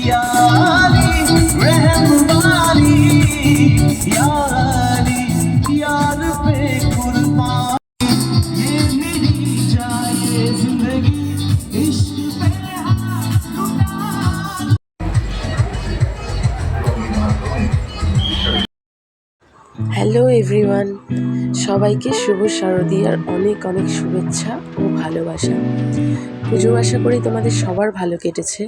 या अली रहम वाली, या अली यार पे कुर्बान, ये मेरी जाए जिंदगी इश्क पे हाथ उठा। হ্যালো এভরিওয়ান, সবাইকে শুভ শারদীয়ার অনেক অনেক শুভেচ্ছা ও ভালোবাসা। পুজো আশা করি তোমাদের সবার ভালো কেটেছে।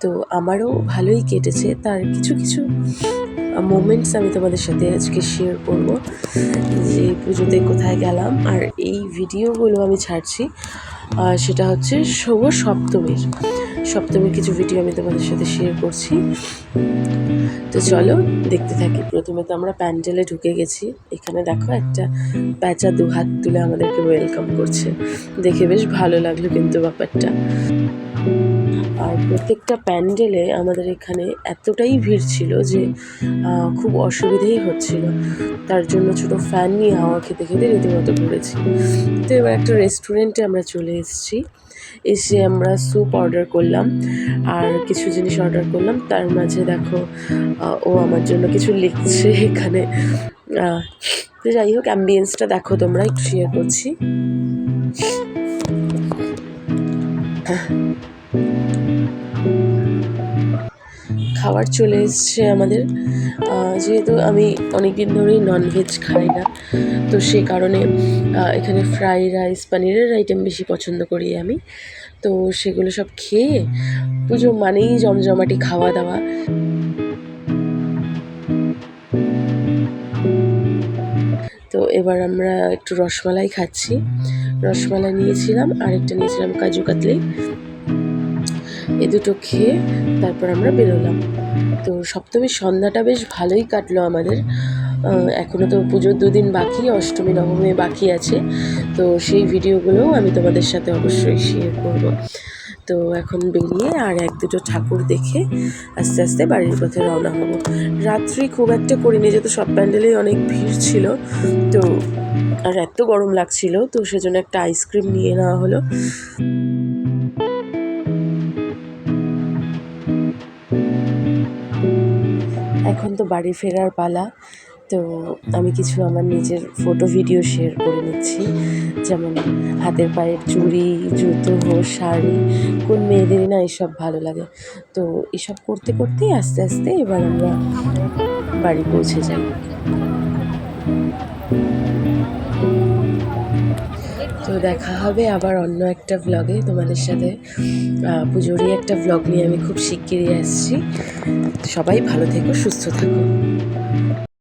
তো আমারও ভালোই কেটেছে। তার কিছু কিছু মোমেন্টস আমি তোমাদের সাথে আজকে শেয়ার করব, যে পুজোতে কোথায় গেলাম। আর এই ভিডিওগুলো আমি ছাড়ছি সেটা হচ্ছে শুভ সপ্তমীর কিছু ভিডিও আমি তোমাদের সাথে শেয়ার করছি। তো চলো দেখতে থাকি। প্রথমে তো আমরা প্যান্ডেলে ঢুকে গেছি। এখানে দেখো একটা প্যাঁচা দুহাত তুলে আমাদেরকে ওয়েলকাম করছে, দেখে বেশ ভালো লাগলো কিন্তু ব্যাপারটা। আর প্রত্যেকটা প্যান্ডেলে আমাদের এখানে এতটাই ভিড় ছিল যে খুব অসুবিধেই হচ্ছিল। তার জন্য ছোটো ফ্যান নিয়ে হাওয়া খেতে খেতে রীতিমতো ঘুরেছি। তো এবার একটা রেস্টুরেন্টে আমরা চলে এসেছি। এসে আমরা স্যুপ অর্ডার করলাম আর কিছু জিনিস অর্ডার করলাম। তার মাঝে দেখো ও আমার জন্য কিছু লিখছে এখানে। তো যাই হোক, অ্যাম্বিয়েন্সটা দেখো তোমরা, একটু শেয়ার করছি। খাবার চলে এসছে আমাদের। যেহেতু আমি অনেক দিন ধরেই ননভেজ খাই না, তো সে কারণে এখানে ফ্রাই রাইস, পনিরের আইটেম বেশি পছন্দ করি আমি। তো সেগুলো সব খেয়ে, পুজো মানেই জমজমাটি খাওয়া দাওয়া। তো এবার আমরা একটু রসমালাই খাচ্ছি। রসমালাই নিয়েছিলাম আর একটা নিয়েছিলাম কাজু কাতলি। এ দুটো খেয়ে তারপর আমরা বেরোলাম। তো সপ্তমীর সন্ধ্যাটা বেশ ভালোই কাটলো আমাদের। এখনও তো পুজোর 2 দিন বাকি, অষ্টমী নবমী বাকি আছে। তো সেই ভিডিওগুলোও আমি তোমাদের সাথে অবশ্যই শেয়ার করব। তো এখন বেরিয়ে আর 1-2 ঠাকুর দেখে আস্তে আস্তে বাড়ির পথে রওনা হব। রাত্রি খুব একটা করিনি, যেহেতু সব প্যান্ডেলেই অনেক ভিড় ছিল। তো আর এত গরম লাগছিল, তো সেজন্য একটা আইসক্রিম নিয়ে নেওয়া হলো। এখন তো বাড়ি ফেরার পালা। তো আমি কিছু আমার নিজের ফটো ভিডিও শেয়ার করে নিচ্ছি, যেমন হাতের পায়ের চুড়ি, জুতো, শাড়ি, কোন মেয়েদেরই না এসব ভালো লাগে। তো এসব করতে করতেই আস্তে আস্তে এবার আমরা বাড়ি পৌঁছে যাই। তো দেখা হবে আবার অন্য একটা ভ্লগে তোমাদের সাথে। পুজোরই একটা ভ্লগ নিয়ে আমি খুব শিগগিরই আসছি। সবাই ভালো থেকো, সুস্থ থাকো।